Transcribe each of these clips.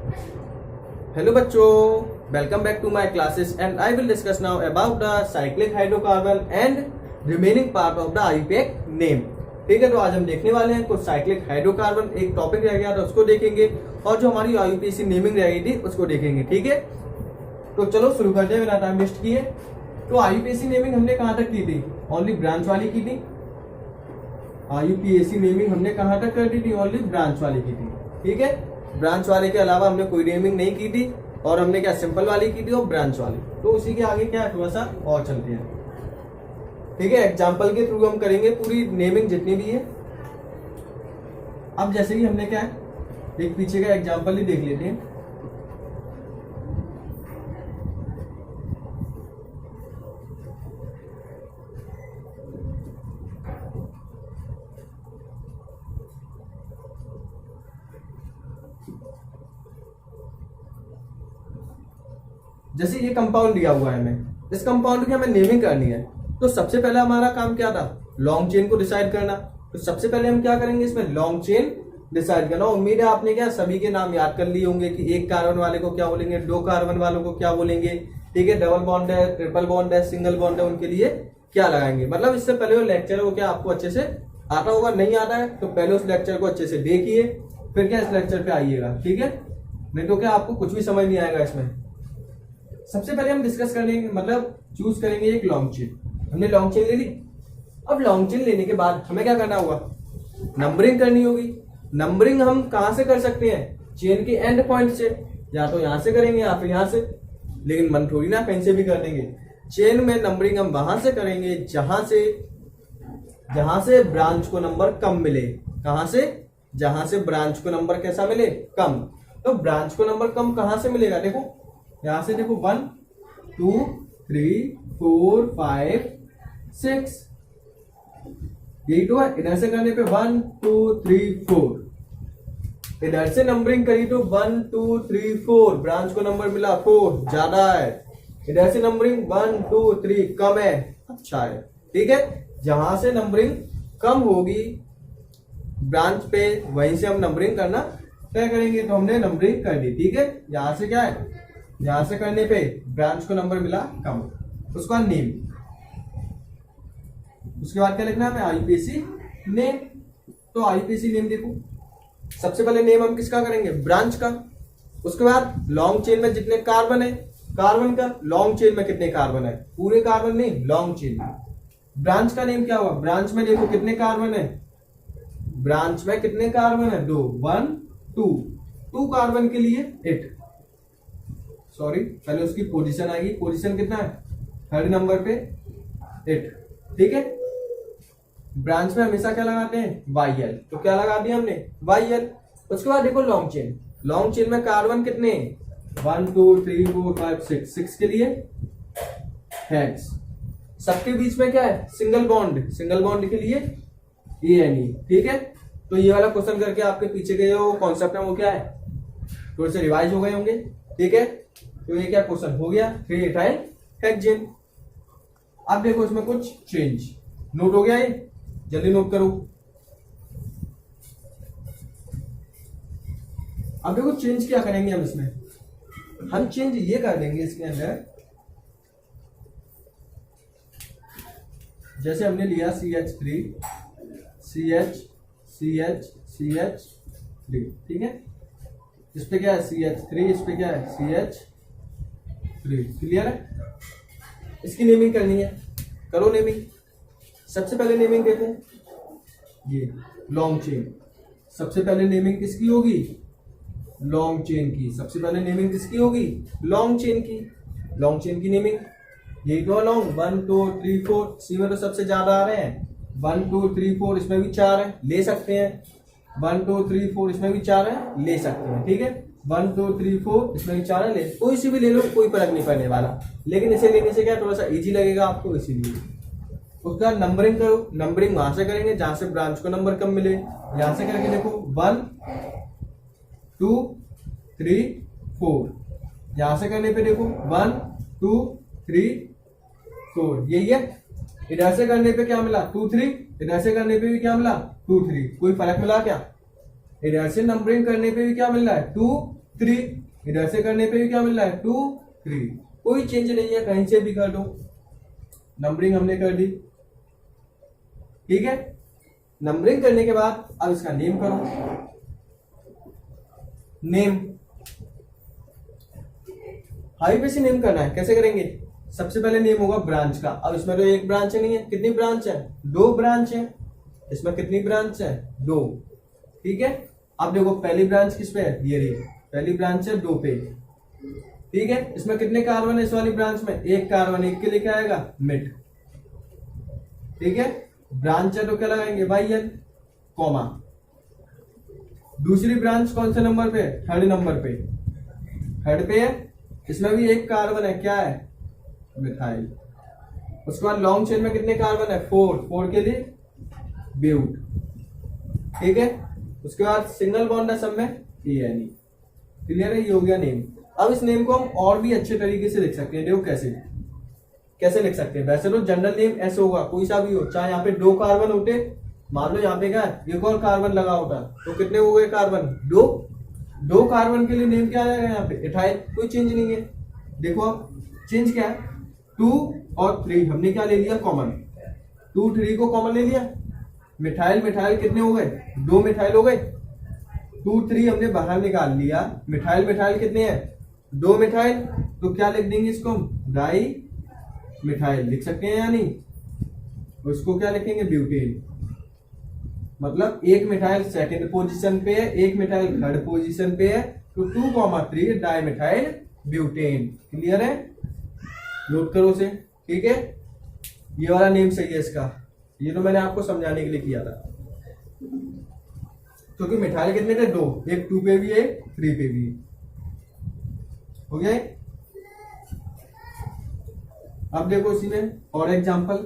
Hello बच्चों, welcome back to my classes and I will discuss now about the cyclic hydrocarbon and remaining part of the IUPAC name। ठीक है, तो आज हम देखने वाले हैं कुछ साइक्लिक हाइड्रोकार्बन, एक टॉपिक रह गया था उसको देखेंगे और जो हमारी IUPAC नेमिंग रह गई थी उसको देखेंगे। ठीक है, तो चलो शुरू करते हैं बिना टाइम वेस्ट किए। तो IUPAC नेमिंग हमने कहाँ तक की थी? ओनली ब्रांच वाली की थी। IUPAC नेमिंग हमने कहाँ तक कर दी थी? ओनली ब्रांच वाली की थी। ठीक है, ब्रांच वाले के अलावा हमने कोई नेमिंग नहीं की थी और हमने क्या सिंपल वाली की थी और ब्रांच वाली। तो उसी के आगे क्या थोड़ा सा और चलते हैं। ठीक है, एग्जाम्पल के थ्रू हम करेंगे पूरी नेमिंग जितनी भी है। अब जैसे कि हमने क्या है, एक पीछे का एग्जाम्पल ही देख लेते हैं। जैसे ये कंपाउंड दिया हुआ है, हमें इस कंपाउंड की हमें नेमिंग करनी है। तो सबसे पहले हमारा काम क्या था? लॉन्ग चेन को डिसाइड करना। तो सबसे पहले हम क्या करेंगे, इसमें लॉन्ग चेन डिसाइड करना। उम्मीद है आपने क्या सभी के नाम याद कर लिए होंगे कि एक कार्बन वाले को क्या बोलेंगे, दो कार्बन वालों को क्या बोलेंगे। ठीक है, डबल बॉन्ड है, ट्रिपल बॉन्ड है, सिंगल बॉन्ड है, उनके लिए क्या लगाएंगे। मतलब इससे पहले वो लेक्चर हो क्या आपको अच्छे से आता होगा। नहीं आता है तो पहले उस लेक्चर को अच्छे से देखिए, फिर क्या इस लेक्चर पे आइएगा। ठीक है, नहीं तो क्या आपको कुछ भी समझ नहीं आएगा इसमें। सबसे पहले हम डिस्कस करेंगे, मतलब चूज करेंगे एक लॉन्ग चेन। हमने लॉन्ग चेन ले ली। अब लॉन्ग चेन लेने के बाद हमें क्या करना होगा? नंबरिंग करनी होगी। नंबरिंग हम कहां से कर सकते हैं? चेन के एंड पॉइंट से, या तो यहां से करेंगे या फिर यहां से। लेकिन मन थोड़ी ना कहीं से भी कर देंगे। चेन में नंबरिंग हम वहां से करेंगे जहां से ब्रांच को नंबर कम मिले। कहां से? जहां से ब्रांच को नंबर कैसा मिले? कम। तो ब्रांच को नंबर कम कहां से मिलेगा? देखो यहां से, देखो 1 2 3 4 5 6, यही तो है। इधर से करने पे 1 2 3 4, इधर से नंबरिंग करी तो 1 2 3 4, ब्रांच को नंबर मिला 4, ज्यादा है। इधर से नंबरिंग 1 2 3 कम है, अच्छा है। ठीक है, जहां से नंबरिंग कम होगी ब्रांच पे, वहीं से हम नंबरिंग करना तय करेंगे। तो हमने नंबरिंग कर दी। ठीक है, यहां से क्या है, यहां से करने पे ब्रांच को नंबर मिला कम, उसका नेम। उसके बाद क्या लिखना है हमें? IUPAC name. तो IUPAC नेम देखो, सबसे पहले नेम हम किसका करेंगे? ब्रांच का। उसके बाद लॉन्ग चेन में जितने कार्बन है, कार्बन का। लॉन्ग चेन में कितने कार्बन है? पूरे कार्बन नहीं, लॉन्ग चेन में। ब्रांच का नेम क्या हुआ? ब्रांच में देखो कितने कार्बन है, ब्रांच में कितने कार्बन है? 2 1 2 कार्बन के लिए 8। सॉरी, पहले उसकी पोजीशन आएगी। पोजीशन कितना है? थर्ड नंबर पे 8। ठीक है, ब्रांच में हमेशा क्या लगाते हैं? YL। तो क्या लगा दिया हमने? YL। उसके बाद देखो लॉन्ग चेन। लॉन्ग चेन में कार्बन कितने? 1 2 3 4 5 6 के लिए हेक्स। सबके बीच में क्या है? Single bond. सिंगल बॉन्ड के लिए ANE। ठीक है, तो ये वाला क्वेश्चन करके आपके पीछे के जो कॉन्सेप्ट है वो क्या है, थोड़े से रिवाइज हो गए होंगे। ठीक है, तो ये क्या क्वेश्चन हो गया? 3 एटाइल हेक्सेन। अब देखो इसमें कुछ चेंज नोट हो गया, ये जल्दी नोट करो। अब देखो चेंज क्या करेंगे हम इसमें। हम चेंज ये कर देंगे इसके अंदर, जैसे हमने लिया CH3 CH3। ठीक है, इस पे क्या है? CH3, इस पे क्या है? CH3। क्लियर है? इसकी नेमिंग करनी है, करो नेमिंग। सबसे पहले नेमिंग देखो, ये लॉन्ग चेन। सबसे पहले नेमिंग किसकी होगी? लॉन्ग चेन की। सबसे पहले नेमिंग किसकी होगी? लॉन्ग चेन की। लॉन्ग चेन की नेमिंग यही तो लॉन्ग 1 2 3 4। सी में तो सबसे ज्यादा आ रहे हैं 1 2 3 4, इसमें भी 4 है, ले सकते हैं। 1 2 3 4, इसमें भी 4 है, ले सकते हैं। ठीक है, 1 2 3 4, इसमें भी 4 है, ले कोई सी भी ले लो, कोई फर्क नहीं पड़ने वाला। लेकिन इसे लेने से क्या थोड़ा सा इजी लगेगा आपको, इसीलिए। उसके बाद नंबरिंग करो। नंबरिंग वहां से करेंगे जहां से ब्रांच को नंबर कम मिले। यहां से करके देखो 1 2 3 4। यहां से करने पे देखो 1 2 3 4, यही है। इधर से करने पे क्या मिला? 2 3। इधर से करने पे भी क्या मिला? 2 3। कोई फर्क मिला क्या? इधर से नंबरिंग करने पे भी क्या मिल रहा है? 2 3, इधर से करने पे भी क्या मिल रहा है 2 3, कोई चेंज नहीं है, कहीं से भी कर दो। नंबरिंग हमने कर दी, ठीक है। नंबरिंग करने के बाद अब इसका नेम करो। नेम आईपीसी नेम करना है, कैसे करेंगे? सबसे पहले नेम होगा ब्रांच का। अब इसमें तो एक ब्रांच नहीं है, कितनी ब्रांच है? 2 ब्रांच है। इसमें कितनी ब्रांच है? 2, ठीक है। अब देखो पहली ब्रांच किस पे है? ये रही पहली ब्रांच है 2 पे, ठीक है। इसमें कितने कार्बन है इस वाली ब्रांच में? 1 कार्बन, 1 के लिए क्या आएगा? मिट, ठीक है। ब्रांच है तो क्या लगाएंगे? YN, comma. दूसरी ब्रांच कौन से नंबर पे? 3rd नंबर पे, 3rd पे है। इसमें भी 1 कार्बन है, क्या है? मिथाइल। उसके बाद लॉन्ग चेन में कितने कार्बन है? 4 के लिए ब्यूट, ठीक है। उसके बाद सिंगल बॉन्ड है सब में ENE। क्लियर है? ये हो गया नेम। अब इस नेम को हम और भी अच्छे तरीके से लिख सकते हैं। देखो कैसे लिख सकते हैं। वैसे तो जनरल नेम ऐसे होगा, कोई सा भी हो, चाहे यहाँ पे 2 कार्बन होते, मान लो यहाँ पे क्या है, एक और कार्बन लगा होता, तो कितने हो गए कार्बन? 2 कार्बन के लिए नेम क्या आ जाएगा यहाँ पे? इथाइल। कोई चेंज नहीं है। देखो अब चेंज क्या है? 2 और 3 हमने क्या ले लिया? कॉमन। 2 3 को कॉमन ले लिया। मिथाइल कितने हो गए? 2 मिथाइल हो गए। 2 3 हमने बाहर निकाल लिया। मिथाइल कितने हैं? 2 मिथाइल। तो क्या लिख देंगे इसको हम? डाई मिथाइल लिख सकते हैं या नहीं? उसको क्या लिखेंगे? ब्यूटेन। मतलब 1 मिथाइल 2nd पोजीशन पे है, 1 मिथाइल 3rd पोजीशन पे है, तो 2,3 डाई मिथाइल ब्यूटेन। क्लियर है? नोट करो उसे, ठीक है। ये वाला नेम सही है इसका, ये तो मैंने आपको समझाने के लिए किया था। क्योंकि मिथाइल कितने थे? 2, एक 2 पे भी है, 3 पे भी है। हो गया? अब देखो इसी में और एग्जांपल।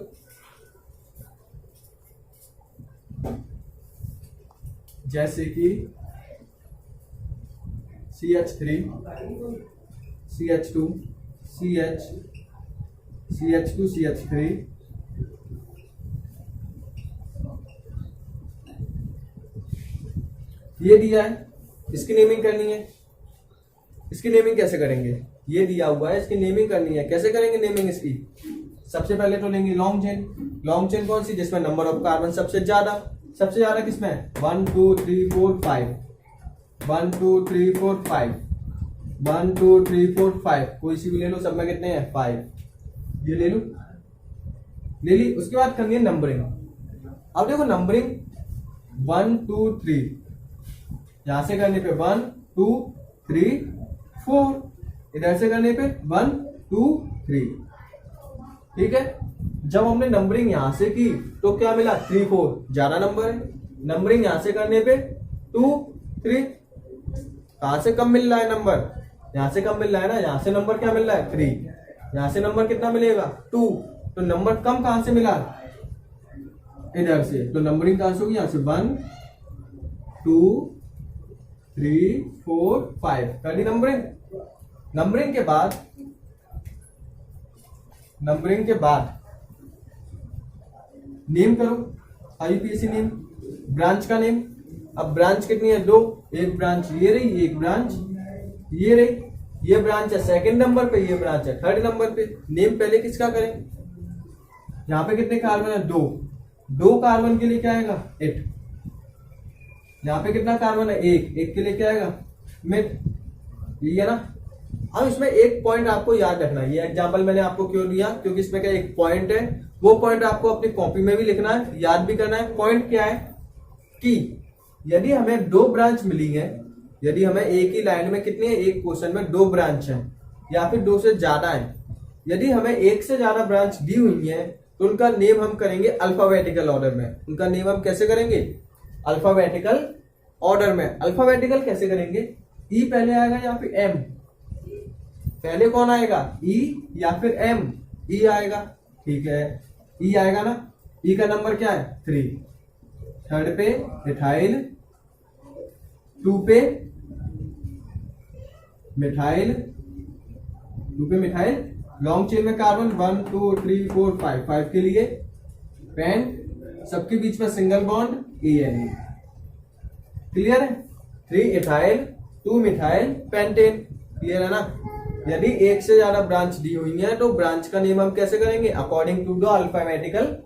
जैसे कि CH3 CH2 CH2 CH3, ये दिया है, इसकी नेमिंग करनी है। इसकी नेमिंग कैसे करेंगे? ये दिया हुआ है, इसकी नेमिंग करनी है। कैसे करेंगे नेमिंग इसकी? सबसे पहले तो लेंगे लॉन्ग चेन। लॉन्ग चेन कौन सी? जिसमें नंबर ऑफ कार्बन सबसे ज्यादा किसमें है? 1 2 3 4 5, 1 2 3 4 5, 1 2 3 4 5, कोई सी भी ले लो, सब में कितने हैं? 5। ये ले लो, ले ली। उसके बाद करनी है नंबरिंग। अब देखो नंबरिंग 1 2 3, यहां से करने पे 1 2 3 4, इधर से करने पे 1 2 3, ठीक है। जब हमने नंबरिंग यहां से की तो क्या मिला? 3 4, ज्यादा नंबर है। नंबरिंग यहां से करने पे 2 3, कहां से कम मिल रहा है नंबर? यहां से कम मिल रहा है ना। यहां से नंबर क्या मिल रहा है? 3। यहां से नंबर कितना मिलेगा? 2। तो नंबर कम कहां से मिला? इधर से। तो नंबरिंग कहां से होगी? यहां से 1 2 3 4 5, कर दी नंबरिंग। नंबरिंग के बाद नेम करो, आईपीएसी नेम, ब्रांच का नेम। अब ब्रांच कितनी है? 2। एक ब्रांच ये रही, एक ब्रांच ये रही। ये ब्रांच है 2nd नंबर पे, ये ब्रांच है 3rd नंबर पे। नेम पहले किसका करें? यहाँ पे कितने कार्बन है? 2 कार्बन के लिए क्या आएगा? 8। यहाँ पे कितना कार्बन है? 1 के लिए क्या आएगा? मिट। ये है ना। अब इसमें एक पॉइंट आपको याद रखना है। ये एग्जांपल मैंने आपको क्यों दिया? क्योंकि इसमें क्या एक पॉइंट है, वो पॉइंट आपको अपनी कॉपी में भी लिखना है, याद भी करना है। पॉइंट क्या है कि यदि हमें 2 ब्रांच मिली है, यदि हमें एक ही लाइन में कितनी है, एक क्वेश्चन में 2 ब्रांच है या फिर 2 से ज्यादा है, यदि हमें 1 से ज्यादा ब्रांच दी हुई है तो उनका नेम हम करेंगे अल्फाबेटिकल ऑर्डर में। उनका नेम हम कैसे करेंगे? अल्फाबेटिकल ऑर्डर में। अल्फाबेटिकल कैसे करेंगे? ई पहले आएगा या फिर एम? पहले कौन आएगा? ई या फिर एम? ई आएगा, ठीक है, ई आएगा ना। ई का नंबर क्या है? 3। 3rd पे इथाइल, 2 पे मिथाइल, 2 पे मिथाइल। लॉन्ग चेन में कार्बन 1 2 3 4 5, 5 के लिए पेन, सबके बीच में सिंगल बॉन्ड ENE। क्लियर है? 3 इथाइल 2 मिथाइल पेंटेन। क्लियर है ना। यदि एक से ज्यादा ब्रांच दी हुई है तो ब्रांच का नेम हम कैसे करेंगे, according to the alphabetical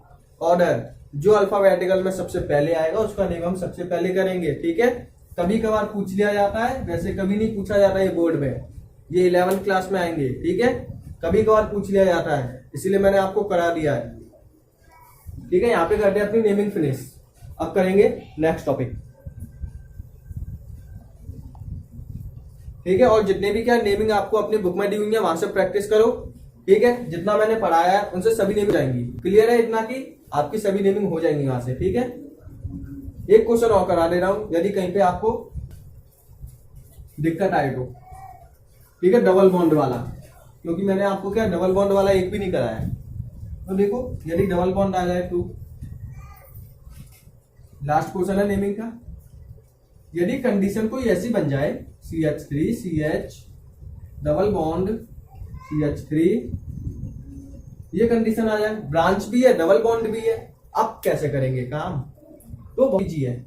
order. जो अल्फाबेटिकल में सबसे पहले आएगा उसका नेम हम सबसे पहले करेंगे। ठीक है, कभी कभार पूछ लिया जाता है, वैसे कभी नहीं पूछा जाता ये बोर्ड में, ये 11th क्लास में आएंगे। ठीक है, कभी कभार पूछ लिया जाता है, इसीलिए मैंने आपको करा दिया है। ठीक है, यहाँ पे करते हैं अपनी नेमिंग फिनिश। अब करेंगे नेक्स्ट टॉपिक। ठीक है, और जितने भी क्या नेमिंग आपको अपनी बुक में दी हुई है वहां से प्रैक्टिस करो। ठीक है, जितना मैंने पढ़ाया है उनसे सभी नेमिंग जाएंगी। क्लियर है, इतना कि आपकी सभी नेमिंग हो जाएंगी वहां से। ठीक है, एक क्वेश्चन और करा दे रहा हूं, यदि कहीं पे आपको दिक्कत आए तो। ठीक है, डबल बॉन्ड वाला, क्योंकि मैंने आपको क्या डबल बॉन्ड वाला एक भी नहीं कराया। तो देखो, यदि डबल बॉन्ड आ जाए तो लास्ट क्वेश्चन है नेमिंग का। यदि कंडीशन कोई ऐसी बन जाए CH3 CH double bond CH3, ये कंडीशन आ जाए, ब्रांच भी है डबल बॉन्ड भी है, अब कैसे करेंगे काम, तो बहुत इजी है।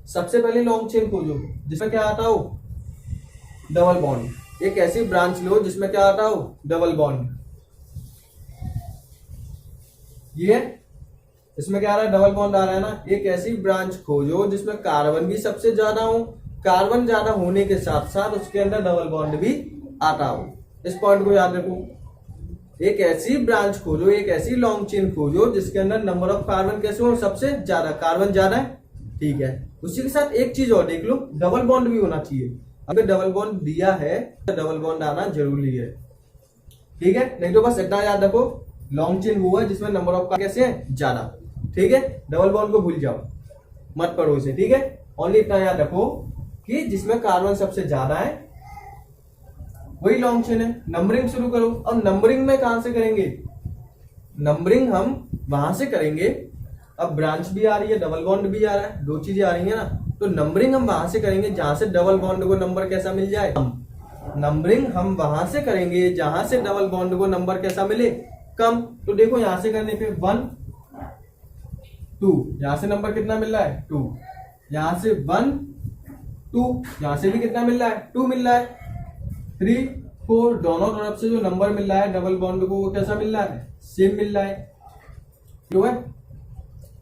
सबसे पहले लॉन्ग चेन खोलो जिसमें क्या आता हो, डबल बॉन्ड। एक ऐसी ब्रांच लो जिसमें क्या आता हो, डबल बॉन्ड। ये इसमें क्या आ रहा है, डबल बॉन्ड आ रहा है ना। एक ऐसी ब्रांच खोजो जिसमें कार्बन भी सबसे ज्यादा हो, कार्बन ज्यादा होने के साथ साथ उसके अंदर डबल बॉन्ड भी आता हो। इस पॉइंट को याद रखो। एक ऐसी ब्रांच खोजो, एक ऐसी लॉन्ग चेन खोजो जिसके अंदर नंबर ऑफ कार्बन कैसे हो, सबसे ज्यादा, कार्बन ज्यादा है। ठीक है, उसी के साथ एक चीज और देख लो, डबल बॉन्ड भी होना चाहिए। अगर डबल बॉन्ड दिया है तो डबल बॉन्ड आना जरूरी है। ठीक है, नहीं तो बस इतना याद रखो, लॉन्ग चेन वो है जिसमें नंबर ऑफ कार्बन कैसे है, ज्यादा। ठीक है, डबल बॉन्ड को भूल जाओ, मत पढ़ो इसे। ठीक है, ओनली इतना याद रखो कि जिसमें कार्बन सबसे ज्यादा है वही लॉन्ग चेन है। नंबरिंग शुरू करो। अब नंबरिंग में कहां से करेंगे, नंबरिंग हम वहां से करेंगे। अब ब्रांच भी आ रही है, डबल बॉन्ड भी आ रहा है, दो चीजें आ रही है ना, तो नंबरिंग हम वहां से करेंगे जहां से डबल बॉन्ड को नंबर कैसा मिल जाए, कम। नंबरिंग हम वहां से करेंगे जहां से डबल बॉन्ड को नंबर कैसा मिले, कम। तो देखो यहां से करने पे 1 2, यहां से नंबर कितना मिल रहा है, 2। यहां से 1 2, यहां से भी कितना मिल रहा है, 2 मिल रहा है। 3 4, दोनों तरफ से जो नंबर मिल रहा है डबल बॉन्ड को वो कैसा मिल रहा है, सेम मिल रहा है। क्यों है,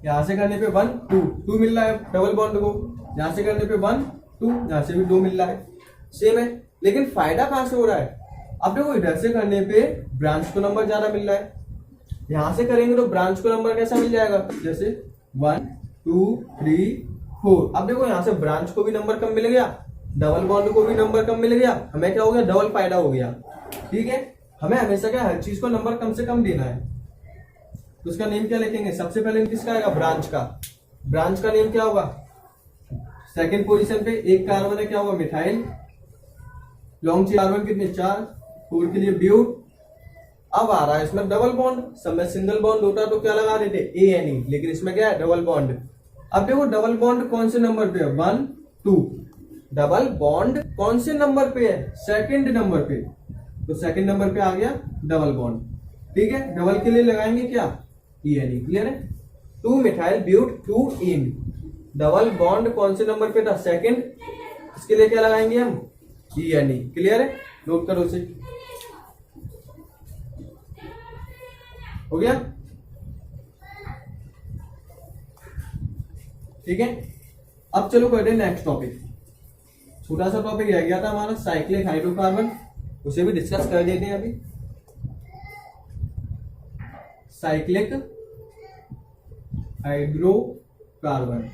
यहां से करने पे 1 2 2 मिल रहा है डबल बॉन्ड को, यहां से करने पे 1 2, यहां से भी 2 मिल रहा है, सेम है। लेकिन फायदा कहां से हो रहा है, अब देखो इधर से करने पे ब्रांच को नंबर ज्यादा मिल रहा है, यहां से करेंगे तो ब्रांच को नंबर कैसा मिल जाएगा, जैसे 1 2 3 4। अब देखो यहां से ब्रांच को भी नंबर कम मिल गया, डबल बॉन्ड को भी नंबर कम मिल गया, हमें क्या हो गया, डबल फायदा हो गया। ठीक है, हमें हमेशा क्या, हर चीज को नंबर कम से कम देना है। तो उसका नेम क्या लिखेंगे, सबसे पहले किसका आएगा, ब्रांच का। ब्रांच का नेम क्या होगा, सेकंड पोजीशन पे एक कार्बन है, क्या होगा, मिथाइल। लॉन्ग चेन कार्बन कितने, 4, 4 के लिए ब्यूट। अब आ रहा है इसमें डबल बॉन्ड, सब में सिंगल बॉन्ड होता तो क्या लगा देते, ANE, लेकिन इसमें क्या है, डबल बॉन्ड। अब देखो डबल बॉन्ड कौन से नंबर पे है, 1 2। डबल बॉन्ड कौन से नंबर पे है, सेकंड नंबर पे, तो सेकंड नंबर पे आ गया डबल बॉन्ड। ठीक है, डबल के लिए लगाएंगे क्या, ENE। क्लियर है, 2 methyl but 2 yne. Double bond कौन से नंबर पे था, सेकंड, इसके लिए क्या लगाएंगे हम, ENE। क्लियर है, नोट करो उसे, हो गया। ठीक है, अब चलो करते हैं नेक्स्ट टॉपिक। छोटा सा टॉपिक रह गया था हमारा, साइक्लिक हाइड्रोकार्बन, उसे भी डिस्कस कर देते हैं अभी। साइक्लिक हाइड्रोकार्बन,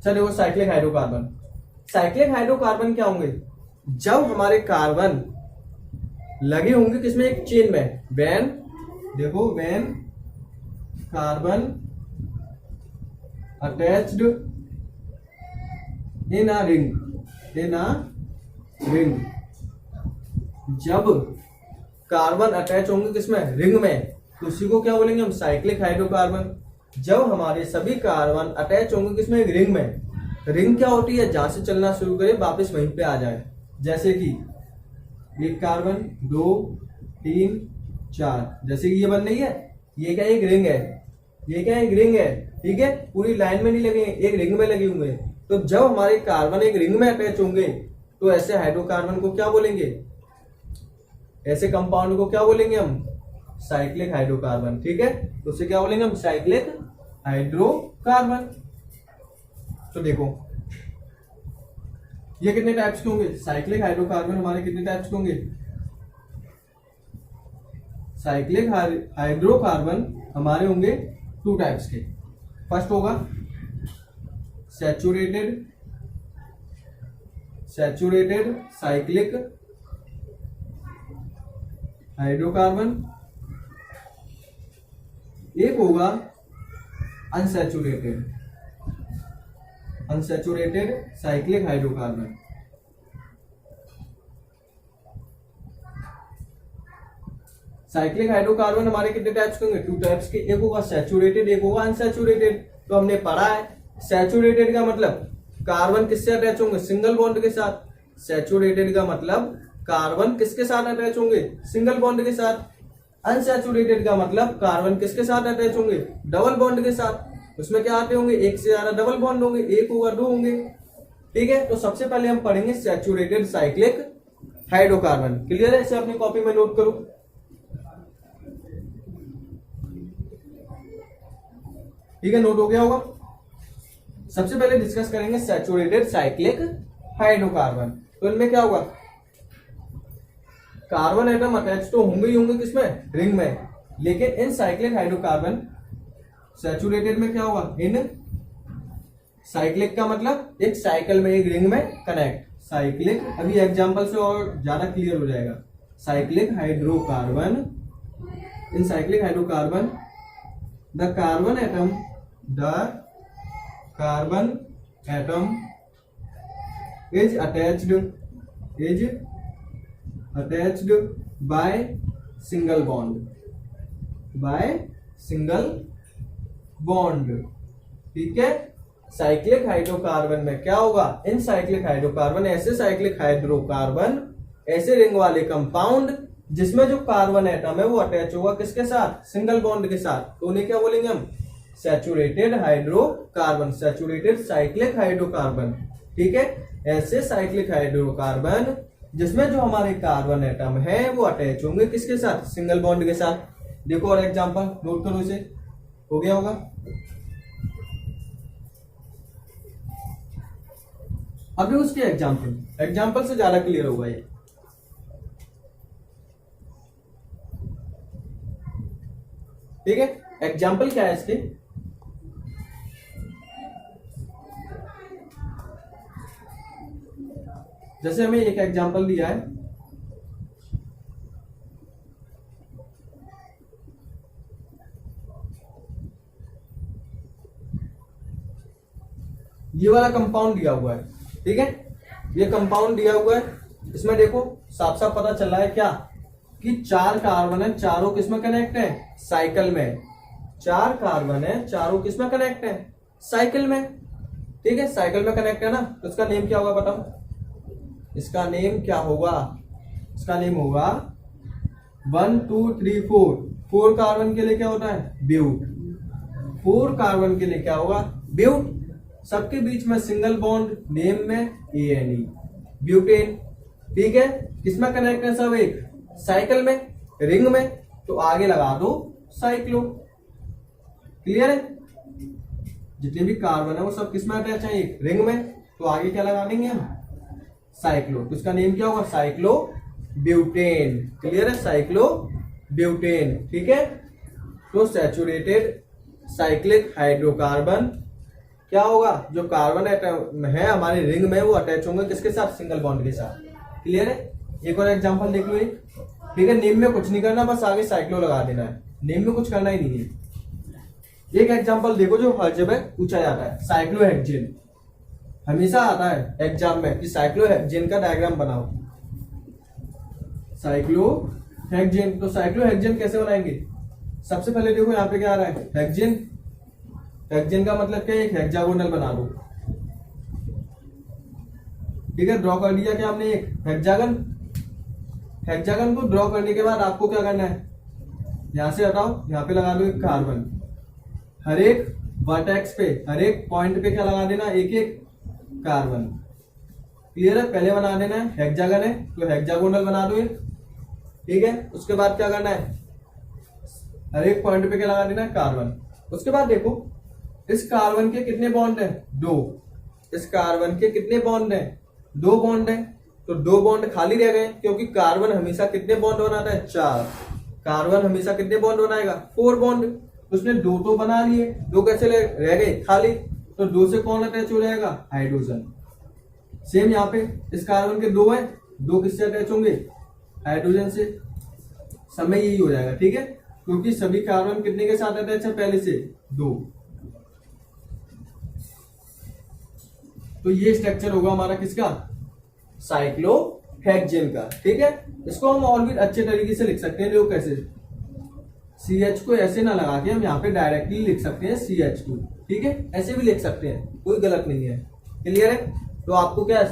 चलो साइक्लिक हाइड्रोकार्बन। साइक्लिक हाइड्रोकार्बन क्या होंगे, जब हमारे कार्बन लगे होंगे किसमें, एक चेन में, वेन, देखो when carbon attached in a ring, in a ring. जब कार्बन अटैच होंगे किसमें, रिंग में, तो उसी को क्या बोलेंगे हम, साइक्लिक हाइड्रोकार्बन। जब हमारे सभी कार्बन अटैच होंगे किसमें, एक रिंग में। रिंग क्या होती है, जहां से चलना शुरू करे वापस वहीं पे आ जाए। जैसे कि एक कार्बन 2 3 4, जैसे कि ये बन रही है, ये क्या एक रिंग है, ये क्या एक रिंग है। ठीक है, पूरी लाइन में नहीं लगे, एक रिंग में लगे हुए हैं। तो जब हमारे कार्बन एक रिंग में अटैच होंगे तो ऐसे हाइड्रोकार्बन को क्या बोलेंगे, ऐसे कंपाउंड को क्या बोलेंगे हम, साइक्लिक हाइड्रोकार्बन। ठीक है, तो उसे क्या बोलेंगे हम, साइक्लिक हाइड्रोकार्बन। तो देखो ये कितने टाइप्स के होंगे, साइक्लिक हाइड्रोकार्बन हमारे कितने टाइप्स के होंगे, साइक्लिक हाइड्रोकार्बन हमारे होंगे 2 टाइप्स के। फर्स्ट होगा सैचुरेटेड साइक्लिक हाइड्रोकार्बन, एक होगा unsaturated cyclic hydrocarbon. Cyclic hydrocarbon हमारे कितने टाइप्स के होंगे, 2 टाइप्स के, एक होगा सैचुरेटेड, एक होगा अनसैचुरेटेड। तो हमने पढ़ा है सैचुरेटेड का मतलब कार्बन किससे अटैच होंगे, सिंगल बॉन्ड के साथ। सैचुरेटेड का मतलब कार्बन किसके साथ अटैच होंगे, सिंगल बॉन्ड के साथ। अनसैचुरेटेड का मतलब कार्बन किसके साथ अटैच होंगे, डबल बॉन्ड के साथ। उसमें क्या आते होंगे, एक से ज्यादा डबल बॉन्ड होंगे, एक होगा 2 होंगे। ठीक है, तो सबसे पहले हम पढ़ेंगे सैचुरेटेड साइक्लिक हाइड्रोकार्बन। क्लियर है, इसे अपनी कॉपी में नोट करो। ठीक है, नोट हो गया होगा। सबसे पहले डिस्कस करेंगे सैचुरेटेड साइक्लिक हाइड्रोकार्बन। तो इनमें क्या होगा, कार्बन एटम अटैच तो होंगे ही होंगे किसमें, रिंग में, लेकिन इन साइक्लिक हाइड्रोकार्बन सैचुरेटेड में क्या होगा, इन साइक्लिक का मतलब एक साइकिल में एक रिंग में कनेक्ट, साइक्लिक, अभी एग्जांपल से और ज्यादा क्लियर हो जाएगा। Cyclic hydrocarbon, in cyclic hydrocarbon the carbon atom is attached by single bond। ठीक है, साइक्लिक हाइड्रोकार्बन में क्या होगा, इन साइक्लिक हाइड्रोकार्बन, ऐसे साइक्लिक हाइड्रोकार्बन, ऐसे रिंग वाले कंपाउंड जिसमें जो कार्बन एटम है वो अटैच होगा किसके साथ, सिंगल बॉन्ड के साथ। तो उन्हें क्या बोलेंगे हम, saturated hydrocarbon, saturated cyclic hydrocarbon. ठीक है, ऐसे साइक्लिक हाइड्रोकार्बन जिसमें जो हमारे कार्बन एटम है वो अटैच होंगे किसके साथ, सिंगल बॉन्ड के साथ। देखो और एग्जांपल नोट करो, इसे हो गया होगा। अभी उसके एग्जांपल से ज्यादा क्लियर होगा ये। ठीक है, एग्जांपल क्या है इसके, जैसे हमें एक एग्जांपल दिया है, ये वाला कंपाउंड दिया हुआ है। ठीक है, ये कंपाउंड दिया हुआ है, इसमें देखो साफ साफ पता चल रहा है क्या, कि 4 कार्बन है, चारों किसमें कनेक्ट है, साइकिल में। 4 कार्बन है, चारों किसमें कनेक्ट है, साइकिल में। ठीक है, साइकिल में कनेक्ट है ना, तो इसका नेम क्या होगा बताओ, इसका नेम क्या होगा, इसका नेम होगा 1 2 3 4। 4 कार्बन के लिए क्या होता है, ब्यूट। 4 कार्बन के लिए क्या होगा, ब्यूट। सबके बीच में सिंगल बॉन्ड, नेम में ANE, ब्यूटेन। ठीक है, किसमें कनेक्ट है सब, एक साइकिल में, रिंग में, तो आगे लगा दो साइक्लो। क्लियर है, जितने भी कार्बन है वो सब किसमें अटैच है, एक रिंग में, तो आगे क्या लगा देंगे हम, साइक्लो। तो इसका नेम क्या होगा, साइक्लो ब्यूटेन। क्लियर है, साइक्लो ब्यूटेन। ठीक है, तो सैचुरेटेड साइक्लिक हाइड्रोकार्बन क्या होगा, जो कार्बन एटम है हमारे रिंग में वो अटैच होंगे किसके साथ, सिंगल बॉन्ड के साथ। क्लियर है, एक और एग्जांपल देख लो। ठीक है, नेम में कुछ नहीं करना, बस आगे साइक्लो लगा देना है, नेम में कुछ करना ही नहीं है। एक एग्जांपल देखो जो हर जगह पूछा जाता है, साइक्लोहेक्सेन। हमेशा आता है एग्जाम में कि साइक्लोहेक्सेन का डायग्राम बनाओ, साइक्लोहेक्सेन। तो साइक्लोहेक्सेन कैसे बनाएंगे, सबसे पहले देखो यहाँ पे क्या आ रहा है, हेक्सेन। हेक्सेन का मतलब क्या है, एक हेक्सागोनल बना दो। ठीक है, ड्रॉ कर दिया क्या हमने, एक हेक्सागन। हेक्सागन को ड्रॉ करने के बाद आपको क्या करना है, यहां से हटाओ, यहाँ पे लगा दो एक कार्बन। हर एक वर्टेक्स पे, हर एक पॉइंट पे क्या लगा देना, एक एक कार्बन। क्लियर है? पहले बना देना है, हेक्सागन है तो हेक्सागोनल बना दो ये, ठीक है। उसके बाद क्या करना है, हर एक पॉइंट पे क्या लगा देना है, कार्बन। उसके बाद देखो इस कार्बन के कितने बॉन्ड है, 2। इस कार्बन के कितने बॉन्ड है, 2 बॉन्ड है। तो 2 बॉन्ड खाली रह गए क्योंकि कार्बन हमेशा कितने बॉन्ड बनाता है, 4। कार्बन हमेशा कितने बॉन्ड बनाएगा, 4 बॉन्ड। उसने 2 तो बना लिए, 2 कैसे रह गए खाली, तो 2 से कौन अटैच हो जाएगा, हाइड्रोजन। सेम यहाँ पे इस कार्बन के 2 है, 2 किससे अटैच होंगे, हाइड्रोजन से। समय यही हो जाएगा, ठीक है, क्योंकि सभी कार्बन कितने के साथ अटैच है, पहले से 2। तो ये स्ट्रक्चर होगा हमारा किसका, साइक्लोहेक्सेन का, ठीक है। इसको हम और भी अच्छे तरीके से लिख सकते हैं, लोग कैसे, CH को ऐसे ना लगा के हम यहाँ पे डायरेक्टली लिख सकते हैं CH2, ठीक है, ऐसे भी लिख सकते हैं, कोई गलत नहीं है। क्लियर है? तो आपको क्या,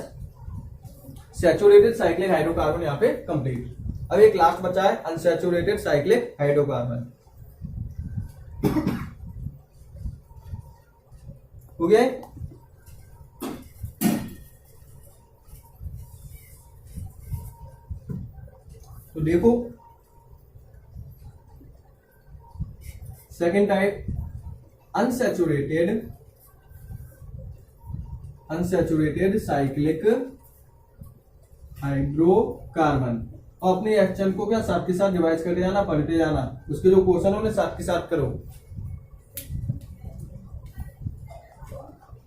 सैचुरेटेड साइक्लिक हाइड्रोकार्बन यहाँ पे कंप्लीट। अब एक लास्ट बचा है अनसैचुरेटेड साइक्लिक हाइड्रोकार्बन। हो गया? तो देखो second type unsaturated cyclic hydrocarbon. और अपने एक्शन को क्या साथ के साथ डिवाइड करते जाना, पढ़ते जाना, उसके जो क्वेश्चन है उन्हें साथ के साथ करो।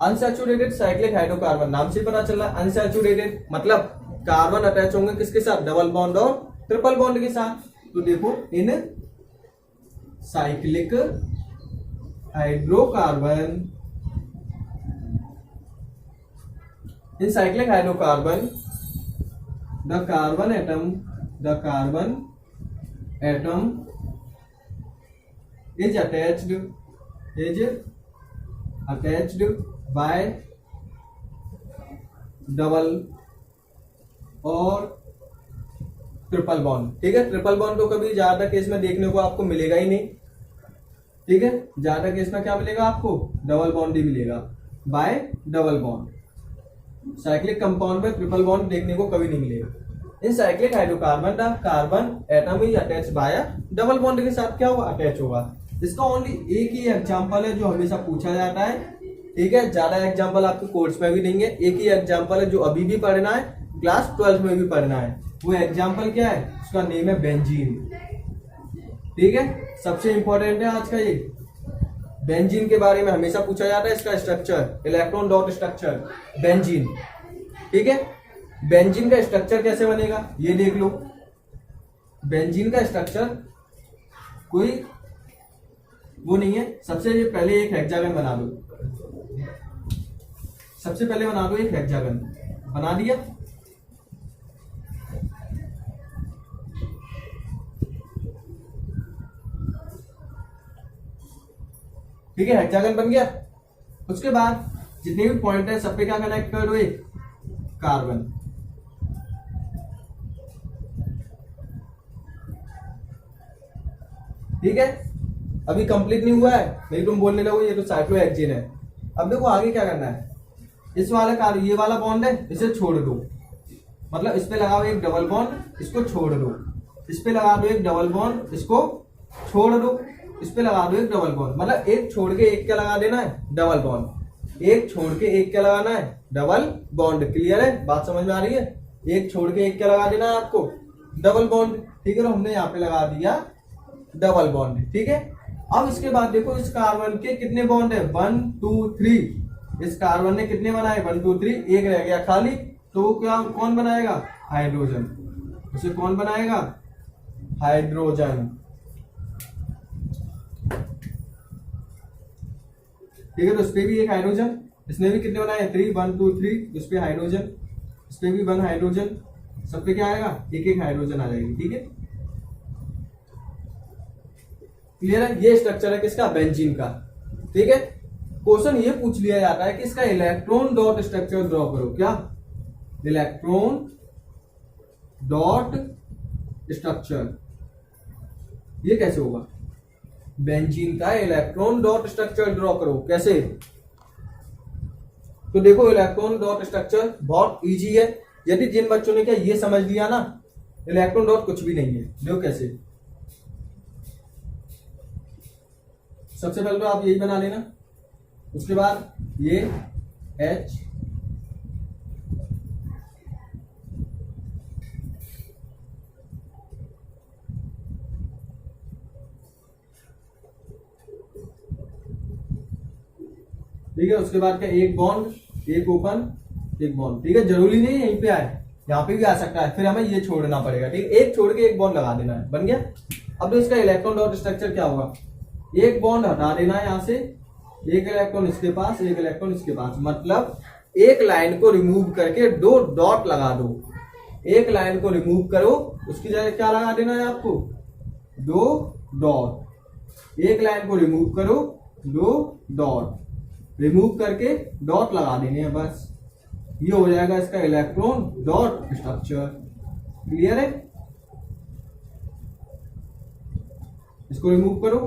अनसैचुरेटेड साइक्लिक हाइड्रोकार्बन, नाम से पता चल रहा है अनसैचुरेटेड मतलब कार्बन अटैच होंगे किसके साथ, डबल बॉन्ड और ट्रिपल बॉन्ड के साथ। तो देखो इन cyclic hydrocarbon, in cyclic hydrocarbon the carbon atom is attached by double और ट्रिपल बॉन्ड, ठीक है। ट्रिपल बॉन्ड तो कभी ज्यादा केस में देखने को आपको मिलेगा ही नहीं, ठीक है। ज्यादा केस में क्या मिलेगा आपको, डबल बॉन्ड ही मिलेगा, bye double bond. Cyclic compound में ट्रिपल बॉन्ड देखने को कभी नहीं मिलेगा। इन cyclic hydrocarbon the carbon atom is attach bye double bond के साथ क्या होगा, अटैच होगा। इसका ओनली एक ही एग्जांपल है जो हमेशा पूछा जाता है, ठीक है। ज्यादा एग्जांपल आपको कोर्स में भी देंगे, एक ही एग्जांपल है जो अभी भी पढ़ना है, क्लास 12 में भी पढ़ना है। वो एग्जांपल क्या है, उसका नेम है बेंजीन, ठीक है। सबसे इंपॉर्टेंट है आज का ये, बेंजीन के बारे में हमेशा पूछा जाता है। इसका structure, electron dot structure benzene, ठीक है। बेंजीन का स्ट्रक्चर कैसे बनेगा ये देख लो। बेंजीन का स्ट्रक्चर कोई वो नहीं है। सबसे पहले एक हेक्सागन बना दो, सबसे पहले बना दो एक हेक्सागन, बना दिया। ठीक है, हेक्सागन बन गया। उसके बाद जितने भी पॉइंट है सब पे क्या कनेक्ट कर दो, एक कार्बन। ठीक है, अभी कंप्लीट नहीं हुआ है, नहीं तुम बोलने लगो ये तो साइक्लोहेक्सेन है। अब देखो आगे क्या करना है, इस वाला कार्बन, ये वाला बॉन्ड है इसे छोड़ दो, मतलब इस पे लगाओ एक डबल बॉन्ड, इसको छोड़ दो। इस पे लगा दो एक डबल बॉन्ड, इसको छोड़ दो। इस पे लगा दो एक डबल बॉन्ड, मतलब एक छोड़ के एक क्या लगा देना है, डबल बॉन्ड। एक छोड़ के एक क्या लगाना है, डबल बॉन्ड। क्लियर है, बात समझ में आ रही है। एक छोड़ के एक क्या लगा देना है आपको, डबल बॉन्ड। ठीक है, तो हमने यहाँ पे लगा दिया डबल बॉन्ड। ठीक है, अब इसके बाद देखो इस कार्बन के कितने बॉन्ड है, 1 2 3। इस कार्बन ने कितने बनाए, 1 2 3, एक रह गया खाली, तो वो क्या कौन बनाएगा, हाइड्रोजन। उसे कौन बनाएगा, हाइड्रोजन। ठीक है, तो इस पे भी एक हाइड्रोजन, इसने भी कितने बनाए, 3 1 2 3। इस पे हाइड्रोजन, इस पे भी 1 हाइड्रोजन, सब पे क्या आएगा, एक एक हाइड्रोजन आ जाएगी। ठीक है, क्लियर है। ये स्ट्रक्चर है किसका, बेंजीन का। ठीक है, क्वेश्चन ये पूछ लिया जाता है कि इसका इलेक्ट्रॉन डॉट स्ट्रक्चर ड्रॉ करो। क्या, इलेक्ट्रॉन डॉट स्ट्रक्चर, ये कैसे होगा, बेंजीन का इलेक्ट्रॉन डॉट स्ट्रक्चर ड्रॉ करो। कैसे, तो देखो इलेक्ट्रॉन डॉट स्ट्रक्चर बहुत इजी है। यदि जिन बच्चों ने क्या ये समझ लिया ना, इलेक्ट्रॉन डॉट कुछ भी नहीं है। देखो कैसे, सबसे पहले तो आप यही बना लेना, उसके बाद ये H ठीक है, उसके बाद क्या एक बॉन्ड, एक ओपन, एक बॉन्ड। ठीक है, जरूरी नहीं यहीं पे आए, यहाँ पे भी आ सकता है, फिर हमें ये छोड़ना पड़ेगा। ठीक है, एक छोड़ के एक बॉन्ड लगा देना है, बन गया। अब तो इसका इलेक्ट्रॉन डॉट स्ट्रक्चर क्या होगा, एक बॉन्ड हटा देना है यहाँ से, एक इलेक्ट्रॉन इसके पास, एक इलेक्ट्रॉन इसके पास, मतलब एक लाइन को रिमूव करके दो डॉट लगा दो। एक लाइन को रिमूव करो, उसकी जगह क्या लगा देना है आपको, दो डॉट। एक लाइन को रिमूव करो, दो डॉट, रिमूव करके डॉट लगा देने हैं, बस ये हो जाएगा इसका इलेक्ट्रॉन डॉट स्ट्रक्चर। क्लियर है, इसको रिमूव करो,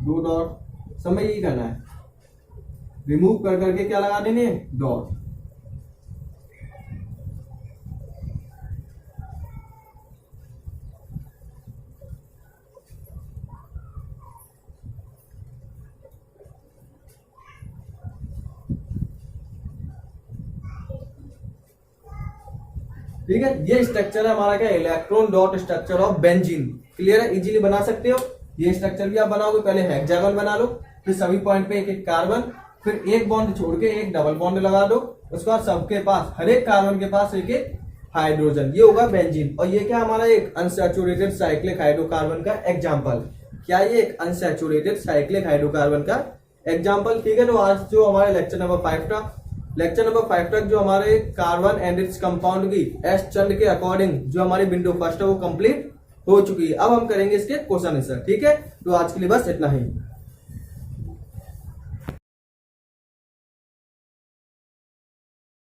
दो डॉट, सब में यही करना है, रिमूव कर करके क्या लगा देने, डॉट। ठीक है, ये स्ट्रक्चर है हमारा क्या, electron dot structure of benzene. Clear है, इजीली बना सकते हो। ये स्ट्रक्चर भी आप बनाओगे, पहले हेक्सागन बना लो, फिर सभी पॉइंट पे एक एक कार्बन, फिर एक बॉन्ड छोड़ के एक डबल बॉन्ड लगा दो, उसके बाद सबके पास, हर एक कार्बन के पास एक एक हाइड्रोजन, ये होगा बेंजीन। और ये क्या हमारा एक अनसैचुरेटेड साइक्लिक हाइड्रोकार्बन का एग्जाम्पल। क्या ये एक अनसैचुरेटेड साइक्लिक हाइड्रोकार्बन का एग्जाम्पल। ठीक है, तो आज जो हमारे लेक्चर नंबर 5 था, लेक्चर नंबर 5 तक जो हमारे कार्बन एंड इट्स कंपाउंड की एस चंद के अकॉर्डिंग जो हमारी विंडो फर्स्ट है वो कंप्लीट हो चुकी है। अब हम करेंगे इसके क्वेश्चन आंसर। ठीक है, तो आज के लिए बस इतना ही।